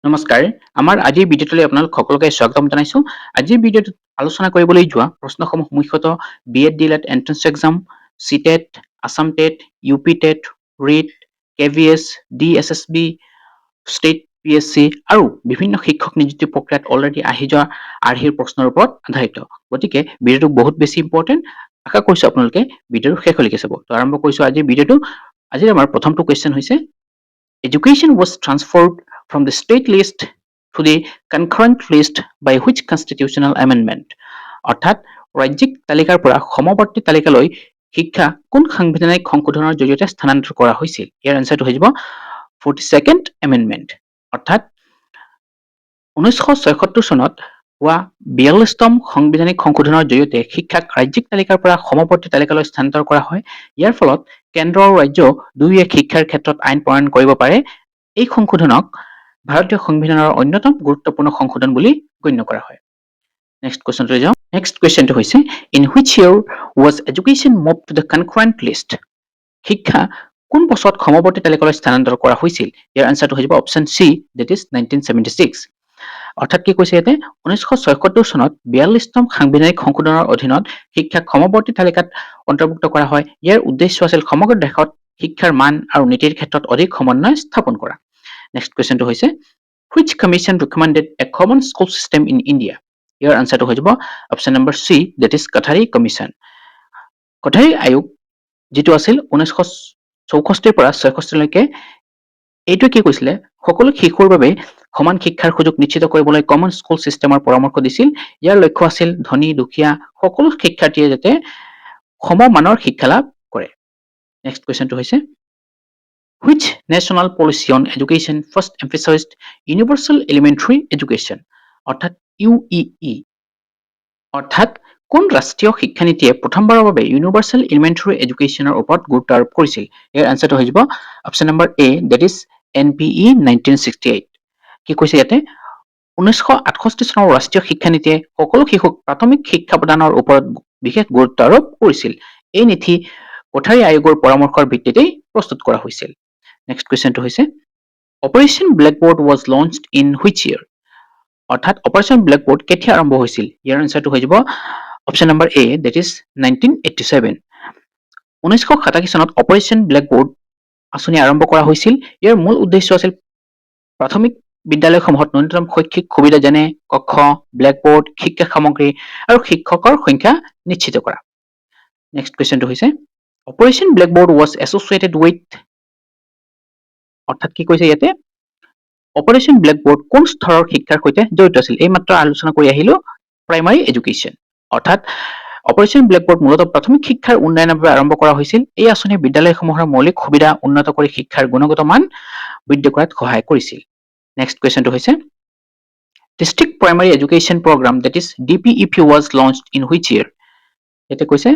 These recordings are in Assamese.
নমস্কাৰ আমাৰ আজিৰ ভিডিঅ'টোলৈ আপোনালোক সকলোকে স্বাগতম জনাইছো আজিৰ ভিডিঅ'টোত আলোচনা কৰিবলৈ যোৱা প্ৰশ্নসমূহ মুখ্যতঃ BEd DElEd entrance exam CTET Assam TET UP TET REET KVS DSSSB state PSC আৰু বিভিন্ন শিক্ষক নিযুক্তি প্ৰক্ৰিয়াত অলৰেডি আহি যোৱা আৰ্হিৰ প্ৰশ্নৰ ওপৰত আধাৰিত গতিকে ভিডিঅ'টো বহুত বেছি ইম্পৰ্টেণ্ট আশা কৰিছো আপোনালোকে ভিডিঅ'টো শেষলৈকে চাব তো আৰম্ভ কৰিছো আজিৰ ভিডিঅ'টো আজিৰ আমাৰ প্ৰথমটো কোৱেশ্চন হৈছে Education was transferred from the state list to the concurrent list by which constitutional amendment? অৰ্থাৎ ৰাজ্যিক তালিকাৰ পৰা সমৱৰ্তী তালিকালৈ শিক্ষা কোন সাংবিধানিক সংশোধনৰ জৰিয়তে স্থানান্তৰ কৰা হৈছিল ইয়াৰ আনসাৰটো হৈ যাব 42nd amendment অৰ্থাৎ 1976 চনত হোৱা 42তম সাংবিধানিক সংশোধনৰ জৰিয়তে শিক্ষাক ৰাজ্যিক তালিকাৰ পৰা সমৱৰ্তী তালিকালৈ স্থানান্তৰ কৰা হয় ইয়াৰ ফলত কেন্দ্ৰ আৰু ৰাজ্য দুয়োয়ে শিক্ষাৰ ক্ষেত্ৰত আইন প্ৰণয়ন কৰিব পাৰে এই সংশোধনক ভাৰতীয় সংবিধানৰ অন্যতম গুৰুত্বপূৰ্ণ সংশোধন বুলি গণ্য কৰা হয় নেক্সট কোৱেশ্চনটো যাও নেক্সট কোৱেশ্চনটো হৈছে in which year was education move to the concurrent list শিক্ষা কোন বছৰত সমৱৰ্তী তালিকালৈ স্থানান্তৰ কৰা হৈছিল ইয়াৰ আনসাৰটো হৈ যাব অপচন সি দ্যাট ইজ 1976 অৰ্থাৎ কি কৈছে ইয়াতে 1976 চনত 42তম সাংবিধানিক সংশোধনৰ অধীনত শিক্ষাক সমৱৰ্তী তালিকাত অন্তৰ্ভুক্ত কৰা হয় ইয়াৰ উদ্দেশ্য আছিল সমগ্ৰ দেশত শিক্ষাৰ মান আৰু নীতিৰ ক্ষেত্ৰত অধিক সমন্বয় স্থাপন কৰা নেক্সট কোৱেশ্চনটো হৈছে which commission recommended a common school system in India ইয়াৰ আনসাৰটো হৈ যাব option number C that is Kothari commission Kothari আয়োগ যেটো আছিল 1964 পৰা 66 লৈকে এইটো কি কৈছিলে সকলো শিশুৰ বাবে সমান শিক্ষাৰ সুযোগ নিশ্চিত কৰিবলৈ কমন স্কুল সিস্টেমৰ পৰামৰ্শ দিছিল ইয়াৰ লক্ষ্য আছিল ধনী দুখীয়া সকলো শিক্ষাৰ্থীয়ে যাতে সমমানৰ শিক্ষা লাভ কৰে নেক্সট কোৱেশ্চনটো হৈছে which national policy on education first emphasized universal elementary education অৰ্থাৎ UEE অৰ্থাৎ কোন ৰাষ্ট্ৰীয় শিক্ষানীতিয়ে প্ৰথমবাৰৰ বাবে ইউনিভাৰ্সেল এলিমেন্টাৰী এডুকেশনৰ ওপৰত গুৰুত্ব আৰোপ কৰিছিল ইয়াৰ আনসাৰটো হৈ যাব option number A that is NPE 1968 কি কৈছে ইয়াতে 1968 চনৰ ৰাষ্ট্ৰীয় শিক্ষানীতিয়ে সকলো শিশুক প্ৰাথমিক শিক্ষা প্ৰদানৰ ওপৰত বিশেষ গুৰুত্ব আৰোপ কৰিছিল এই নীতি কোঠাৰী আয়োগৰ পৰামৰ্শৰ ভিত্তিতে প্ৰস্তুত কৰা হৈছিল নেক্সট কোৱেশ্চনটো হৈছে operation blackboard was launched in which year অৰ্থাৎ অপাৰেশ্যন ব্ল্যাকবোৰ্ড কেতিয়া আৰম্ভ হৈছিল ইয়াৰ আনসাৰটো হৈ যাব option number A that is 1987 1987 চনত অপাৰেশ্যন ব্ল্যাকবোৰ্ড আঁচনি আৰম্ভ কৰা হৈছিল ইয়াৰ মূল উদ্দেশ্য আছিল প্ৰাথমিক বিদ্যালয়সমূহত ন্যূনতম শৈক্ষিক সুবিধা যেনে কক্ষ ব্ল্যাকবোৰ্ড শিক্ষা সামগ্ৰী আৰু শিক্ষকৰ সংখ্যা নিশ্চিত কৰা নেক্সট কোৱেশ্চনটো হৈছে operation blackboard was associated with অৰ্থাৎ কি কৈছে ইয়াতে অপাৰেশ্যন ব্ল্যাকবোৰ্ড কোন স্তৰৰ শিক্ষাৰ সৈতে জড়িত আছিল এই মাত্ৰ আলোচনা কৰি আহিলো প্ৰাইমাৰী এডুকেশ্যন অৰ্থাৎ অপাৰেশ্যন ব্ল্যাকবোৰ্ড মূলত প্ৰাথমিক শিক্ষাৰ উন্নয়নৰ বাবে আৰম্ভ কৰা হৈছিল এই আঁচনি বিদ্যালয়সমূহৰ মৌলিক সুবিধা উন্নত কৰি শিক্ষাৰ গুণগত মান বৃদ্ধি কৰাত সহায় কৰিছিল নেক্সট কোৱেশ্চনটো হৈছে district primary education program that is DPEP was launched in which year এতে কৈছে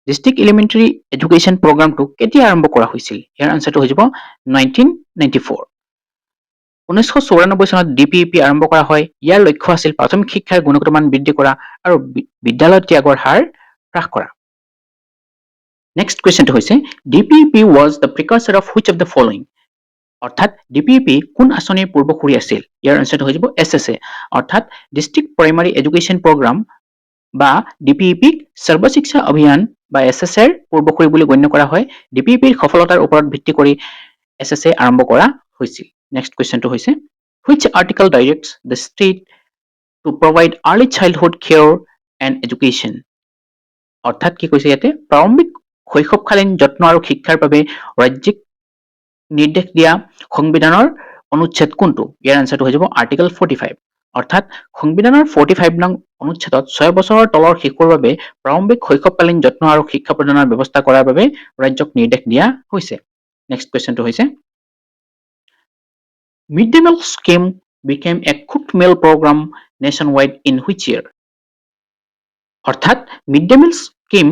ডিস্ট্ৰিক্ট এলিমেন্টাৰী এডুকেশ্যন প্ৰগ্ৰামটো কেতিয়া আৰম্ভ কৰা হৈছিল ইয়াৰ আনসাৰটো হৈ যাব 1994 1994 চনত DPEP আৰম্ভ কৰা হয় ইয়াৰ লক্ষ্য আছিল প্ৰাথমিক শিক্ষাৰ গুণগত মান বৃদ্ধি কৰা আৰু বিদ্যালয় ত্যাগৰ হাৰ হ্ৰাস কৰা নেক্সট কোৱেশ্চনটো হৈছে DPEP was the precursor of which of the following অৰ্থাৎ DPEP কোন আঁচনিৰ পূৰ্বসূৰী আছিল ইয়াৰ আনসাৰটো হৈ যাব SSA অৰ্থাৎ ডিস্ট্ৰিক্ট প্ৰাইমাৰী এডুকেশ্যন প্ৰগ্ৰাম বা DPEP সৰ্ব শিক্ষা অভিযান বা SSA ৰ পূৰ্বসূৰী বুলি গণ্য কৰা হয় DPEP ৰ সফলতাৰ ওপৰত ভিত্তি কৰি SSA আৰম্ভ কৰা হৈছিল নেক্সট কোৱেশ্চনটো হৈছে which article directs the state to provide early childhood care and education অৰ্থাৎ কি কৈছে ইয়াতে প্ৰাৰম্ভিক শৈশৱকালীন যত্ন আৰু শিক্ষাৰ বাবে ৰাজ্যিক নিৰ্দেশ দিয়া সংবিধানৰ অনুচ্ছেদ কোনটো ইয়াৰ আনসাৰটো হৈ যাব আৰ্টিকেল 45 অৰ্থাৎ সংবিধানৰ 45 নং অনুচ্ছেদত 6 বছৰৰ তলৰ শিশুৰ বাবে প্ৰাৰম্ভিক শৈশৱকালীন যত্ন আৰু শিক্ষা প্ৰদানৰ ব্যৱস্থা কৰাৰ বাবে ৰাজ্যক নিৰ্দেশ দিয়া হৈছে নেক্সট কোৱেশ্চনটো হৈছে Midday meal scheme became a cooked meal program nationwide in which year অৰ্থাৎ মিড ডে মিল স্কিম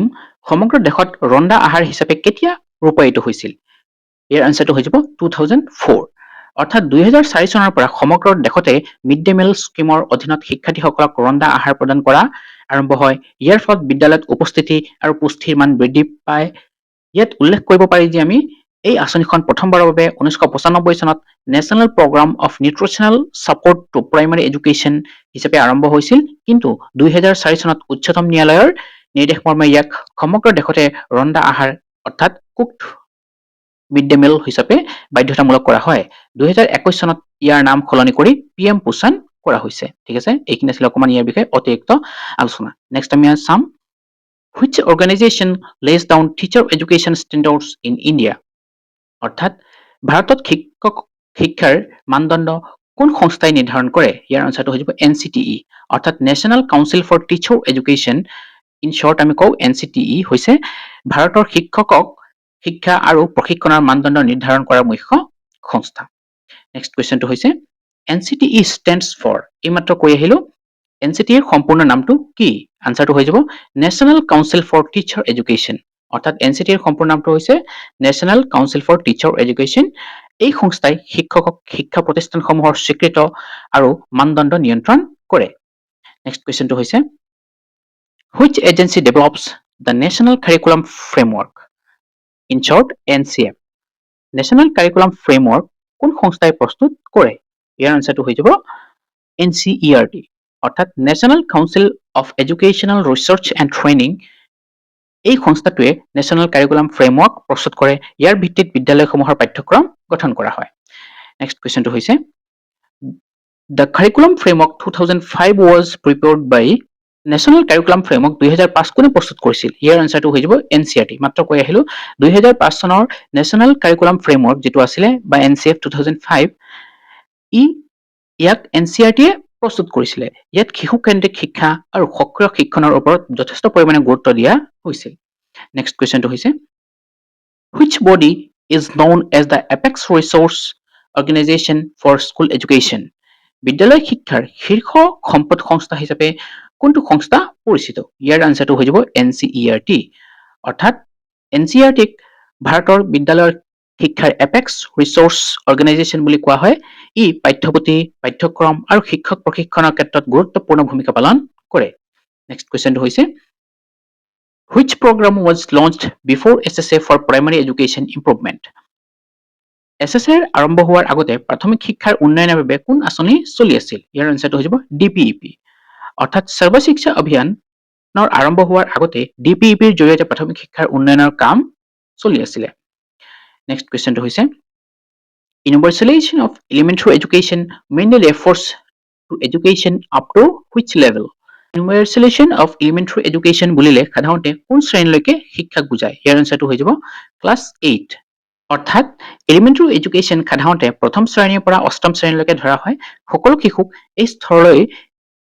সমগ্ৰ দেশত ৰন্ধা আহাৰ হিচাপে কেতিয়া ৰূপায়িত হৈছিল ইয়াৰ আনসাৰটো হৈ যাব 2004 অৰ্থাৎ 2004 চনৰ পৰা সমগ্ৰ দেশতে মিড ডে মিল স্কিমৰ অধীনত শিক্ষাৰ্থীসকলক ৰন্ধা আহাৰ প্ৰদান কৰা আৰম্ভ হয় ইয়াৰ ফলত বিদ্যালয়ত উপস্থিতি আৰু পুষ্টিৰ মান বৃদ্ধি পায় ইয়াত উল্লেখ কৰিব পাৰি যে আমি এই আঁচনিখন প্ৰথমবাৰৰ বাবে 1995 চনত national program of nutritional support to primary education হিচাপে আৰম্ভ হৈছিল, কিন্তু 2004 চনত উচ্চতম ন্যায়ালয়ৰ নিৰ্দেশ মৰ্মে ইয়াক সমগ্ৰ দেশতে ৰন্ধা আহাৰ অৰ্থাৎ কুকড মিড ডে মিল হিচাপে বাধ্যতামূলক কৰা হয়। 2021 চনত ইয়াৰ নাম সলনি কৰি PM পোষণ কৰা হৈছে। ঠিক আছে, এইখিনি আছিলে অকণমান ইয়াৰ বিষয়ে অতিৰিক্ত আলোচনা। নেক্সট আমি চাম, which organization lays down teacher education standards in India? অৰ্থাৎ ভাৰতত শিক্ষাৰ মানদণ্ড কোন সংস্থাই নিৰ্ধাৰণ কৰে? ইয়াৰ আনসাৰটো হৈ যাব NCTE, অৰ্থাৎ national council for teacher education. In short আমি কওঁ NCTE হৈছে ভাৰতৰ শিক্ষকক শিক্ষা আৰু প্ৰশিক্ষণৰ মানদণ্ড নিৰ্ধাৰণ কৰাৰ মুখ্য সংস্থা। নেক্সট কুৱেশ্যনটো হৈছে NCTE stands for, এইমাত্ৰ কৈ আহিলো, NCTE সম্পূৰ্ণ নামটো কি? আনসাৰটো হৈ যাব national council for teacher education, অৰ্থাৎ NCTE সম্পূৰ্ণ নামটো হৈছে national council for teacher education. এই সংস্থাই শিক্ষকক শিক্ষা প্ৰতিষ্ঠানসমূহৰ স্বীকৃত আৰু মানদণ্ড নিয়ন্ত্ৰণ কৰে। নেক্সট কুৱেশ্যনটো হৈছে which agency develops the national curriculum framework? In short, NCF. National curriculum framework কোন সংস্থাই প্ৰস্তুত কৰে? ইয়াৰ আনসাৰটো হৈ যাব NCERT, অৰ্থাৎ national council of educational research and training. এই সংস্থাটোৱে নেশ্যনেল কাৰিকুলাম ফ্ৰেমৱৰ্ক প্ৰস্তুত কৰে। ইয়াৰ ভিত্তিত বিদ্যালয়সমূহৰ পাঠ্যক্ৰম গঠন কৰা হয়। নেক্সট কুৱেশ্যনটো হৈছে the curriculum framework 2005 was prepared by, national curriculum framework 2005 কোনে প্ৰস্তুত কৰিছিল? ইয়াৰ আনসাৰটো হৈ যাব NCERT। মাত্ৰ কৈ আহিলো 2005 চনৰ নেশ্যনেল কাৰিকুলাম ফ্ৰেমৱৰ্ক যিটো আছিলে বা NCF 2005, ইয়াক NCERTয়ে প্ৰস্তুত কৰিছিলে। ইয়াত শিশুকেন্দ্ৰিক শিক্ষা আৰু সক্ৰিয় শিক্ষণৰ ওপৰত যথেষ্ট পৰিমাণে গুৰুত্ব দিয়া হৈছিল। নেক্সট কুৱেশ্যনটো হৈছে which body is known as the apex resource organization for school education? বিদ্যালয় শিক্ষাৰ শীৰ্ষ সম্পদ সংস্থা হিচাপে কোনটো সংস্থা পৰিচিত? ইয়াৰ আনসাৰটো হৈ যাব NCERT, অৰ্থাৎ NCERTক ভাৰতৰ বিদ্যালয়ৰ শিক্ষাৰ এপেক্স ৰিচোৰ্চ অৰ্গেনাইজেশ্যন বুলি কোৱা হয়। ই পাঠ্যপুথি, পাঠ্যক্ৰম আৰু শিক্ষক প্ৰশিক্ষণৰ ক্ষেত্ৰত গুৰুত্বপূৰ্ণ ভূমিকা পালন কৰে। নেক্সট কুৱেশ্যনটো হৈছে which program was launched before SSA for primary education improvement? SSA আৰম্ভ হোৱাৰ আগতে প্ৰাথমিক শিক্ষাৰ উন্নয়নৰ বাবে কোন আঁচনি চলি আছিল? ইয়াৰ আনসাৰটো হৈ যাব DPEP, অৰ্থাৎ সৰ্ব শিক্ষা অভিযানৰ আৰম্ভ হোৱাৰ আগতে DPEPৰ জৰিয়তে প্ৰাথমিক শিক্ষাৰ উন্নয়নৰ কাম চলি আছিলে। নেক্সট কুৱেশ্যনটো হৈছে universalization of elementary education mainly refers to education up to which level? universalization of elementary education বুলিলে সাধাৰণতে কোন শ্ৰেণীলৈকে শিক্ষাক বুজায়? ইয়াৰ আনসাৰটো হৈ যাব ক্লাছ 8, অৰ্থাৎ এলিমেণ্টাৰী এডুকেশ্যন সাধাৰণতে প্ৰথম শ্ৰেণীৰ পৰা অষ্টম শ্ৰেণীলৈকে ধৰা হয়। সকলো শিশুক এই স্তৰলৈ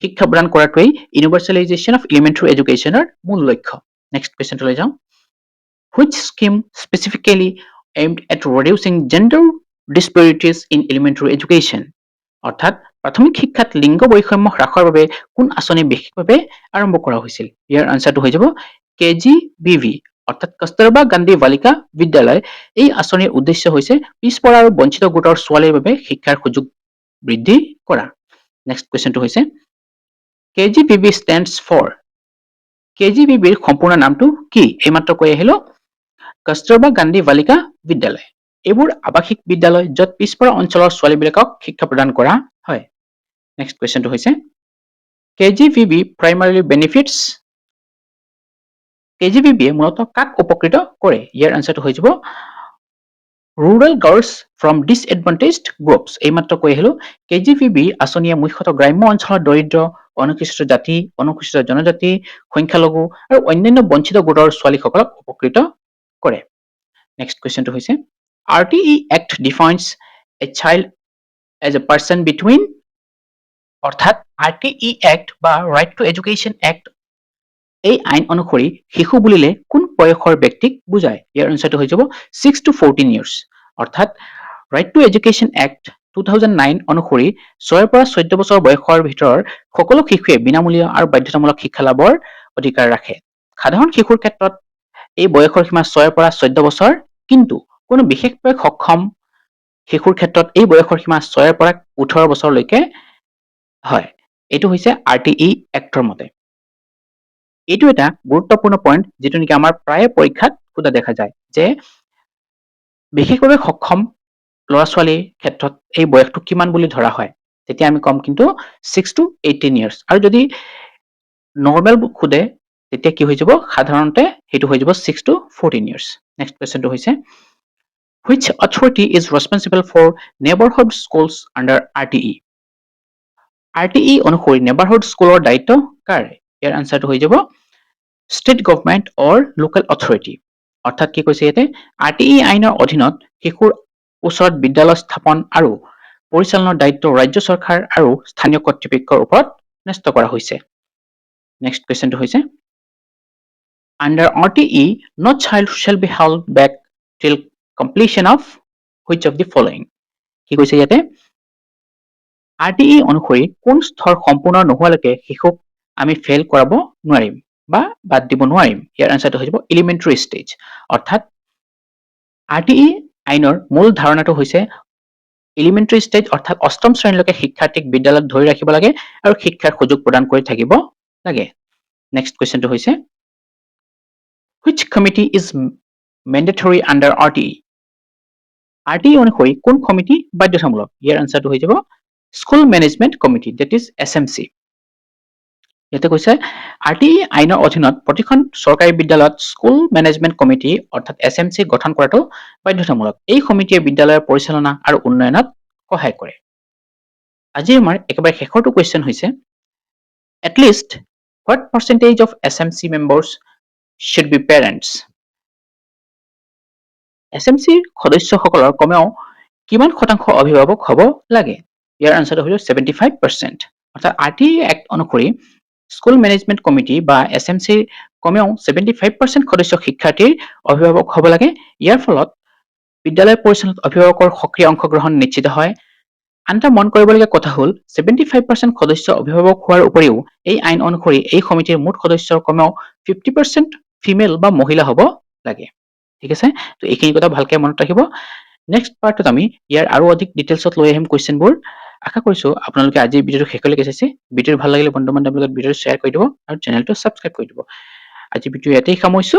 শিক্ষা প্ৰদান কৰাটোৱেই ইউনিভাৰ্চেলাইজেশ্যন অফ এলিমেণ্টাৰী এডুকেশ্যনৰ মূল লক্ষ্য। নেক্সট কুৱেশ্যনটোলৈ যাওঁ, which scheme specifically aimed at reducing gender disparities in elementary education? অৰ্থাৎ প্ৰাথমিক শিক্ষাত লিংগ বৈষম্য হ্ৰাসৰ বাবে কোন আঁচনি বিশেষভাৱে আৰম্ভ কৰা হৈছিল? ইয়াৰ আনসাৰটো হৈ যাব KGBV, অৰ্থাৎ কস্তুৰবা গান্ধী বালিকা বিদ্যালয়। এই আঁচনিৰ উদ্দেশ্য হৈছে পিছপৰা আৰু বঞ্চিত গোটৰ ছোৱালীৰ বাবে শিক্ষাৰ সুযোগ বৃদ্ধি কৰা। নেক্সট কুৱেশ্যনটো হৈছে KGBV stands for, KGBVৰ সম্পূৰ্ণ নামটো কি? এইমাত্ৰ কৈ আহিলো কস্তুৰবা গান্ধী বালিকা বিদ্যালয়। এইবোৰ আৱাসিক বিদ্যালয় য'ত পিছপৰা অঞ্চলৰ ছোৱালীবিলাকক শিক্ষা প্ৰদান কৰা হয়। নেক্সট কুৱেশ্যনটো হৈছে KGBV primarily benefits, KGBVয়ে মূলতঃ কাক উপকৃত কৰে? ইয়াৰ আনসাৰটো হৈ যাব rural girls from disadvantaged groups। এইমাত্ৰ কৈ আহিলো KGBV আঁচনিয়ে মুখ্যতঃ গ্ৰাম্য অঞ্চলৰ দৰিদ্ৰ, অনুসূচিত জাতি, অনুসূচিত জনজাতি, সংখ্যালঘু আৰু অন্যান্য বঞ্চিত গোটৰ ছোৱালীসকলক উপকৃত কৰে। নেক্সট কুৱেশ্যনটো হৈছে RTE Act defines a child as a person between, অৰ্থাৎ RTE Act বা Right to Education Act, এই আইন অনুসৰি শিশু বুলিলে কোন বয়সৰ ব্যক্তিক বুজায়? ইয়াৰ আনসাৰটো হৈ যাব 6 to 14 years, অৰ্থাৎ Right to Education Act 2009 অনুসৰি 6 পৰা 14 বছৰ বয়সৰ ভিতৰৰ সকলো শিশুৱে বিনামূলীয়া আৰু বাধ্যতামূলক শিক্ষা লাভৰ অধিকাৰ ৰাখে। সাধাৰণ শিশুৰ ক্ষেত্ৰত এই বয়সৰ সীমা 6 পৰা 14 বছৰ, কিন্তু কোনো বিশেষভাৱে সক্ষম শিশুৰ ক্ষেত্ৰত এই বয়সৰ সীমা 6 পৰা 18 বছৰলৈকে হয়। এইটো হৈছে RTE Actৰ মতে। এইটো এটা গুৰুত্বপূৰ্ণ পইণ্ট যিটো নেকি আমাৰ প্ৰায় পৰীক্ষাত সোধা দেখা যায় যে বিশেষভাৱে সক্ষম ল'ৰা ছোৱালীৰ ক্ষেত্ৰত এই বয়সটো কিমান বুলি ধৰা হয় তেতিয়া আমি কম কিন্তু 6 to 18 years আৰু যদি নৰ্মেল খুদে তেতিয়া কি হৈ যাব সাধাৰণতে হেতু হৈ যাব 6 to 14 years নেক্সট কোৱেশ্চনটো হৈছে which authority is responsible for neighborhood schools under RTE RTE অনুসৰি neighborhood স্কুলৰ দায়িত্ব কাৰ ইয়াৰ আনসাৰটো হৈ যাব state government or local authority অৰ্থাৎ কি কৈছে ইয়াতে RTE আইনৰ অধীনত শিশুৰ ওচৰত বিদ্যালয় স্থাপন আৰু পৰিচালনাৰ দায়িত্ব ৰাজ্য চৰকাৰ আৰু স্থানীয় কৰ্তৃপক্ষৰ ওপৰত ন্যস্ত কৰা হৈছে নেক্সট কোৱেশ্চনটো হৈছে under RTE no child shall be held back till completion of which of the following কি কৈছে ইয়াতে RTE অনুসৰি কোন স্তৰ সম্পূৰ্ণ নোহোৱালৈকে শিশুক আমি ফেল কৰাব নোৱাৰিম বা বাদ দিব নোৱাৰিম ইয়াৰ আনসাৰটো হৈ যাব এলিমেন্টাৰী ষ্টেজ অৰ্থাৎ RTE আইনৰ মূল ধাৰণাটো হৈছে এলিমেন্টাৰী ষ্টেজ অৰ্থাৎ অষ্টম শ্ৰেণীলৈকে শিক্ষাৰ্থীক বিদ্যালয়ত ধৰি ৰাখিব লাগে আৰু শিক্ষাৰ সুযোগ প্ৰদান কৰি থাকিব লাগে নেক্সট কোৱেশ্চনটো হৈছে which committee is mandatory under RTE RTE অনুসৰি কোন কমিটি বাধ্যতামূলক ইয়াৰ আনসাৰটো হৈ যাব school management committee that is SMC ইয়াতে কৈছে RTE আইনৰ অধীনত প্ৰতিখন চৰকাৰী বিদ্যালয়ত স্কুল মেনেজমেন্ট কমিটি অৰ্থাৎ SMC গঠন কৰাটো বাধ্যতামূলক এই কমিটিয়ে বিদ্যালয়ৰ পৰিচালনা আৰু উন্নয়নত সহায় কৰে আজি আমাৰ একেবাৰে শেষৰটো কোৱেশ্চন হৈছে at least what percentage of SMC members should be parents SMC সদস্যসকলৰ কমেও কিমান শতাংশ অভিভাৱক হ'ব লাগে ইয়াৰ আনসাৰটো হ'ল 75% অৰ্থাৎ RTE এক্ট অনুসৰি স্কুল মেনেজমেন্ট কমিটি বা SMC কমেও 75% সদস্য শিক্ষাৰ্থীৰ অভিভাৱক হ'ব লাগে ইয়াৰ ফলত বিদ্যালয় পৰিচালনাত অভিভাৱকৰ সক্ৰিয় অংশগ্ৰহণ নিশ্চিত হয় আনটা মন কৰিবলগীয়া কথা হ'ল 75% সদস্য অভিভাৱক হোৱাৰ উপৰিও এই আইন অনুসৰি এই সমিতিৰ মুঠ সদস্যৰ কমেও 50% ফিমেল বা মহিলা হ'ব লাগে ঠিক আছে তো এইখিনি কথা ভালকৈ মনত ৰাখিব নেক্সট পাৰ্টত আমি ইয়াৰ আৰু অধিক ডিটেইলছত লৈ আহিম কোৱেশ্চনবোৰ আশা কৰিছো আপোনালোকে আজি ভিডিওটো শেষলৈকে চাইছে ভিডিও ভাল লাগিলে বন্ধু বান্ধৱীৰ লগত ভিডিওটো শ্বেয়াৰ কৰি দিব আৰু চেনেলটো সাবস্ক্ৰাইব কৰি দিব আজি ভিডিও ইয়াতেই সামৰিছো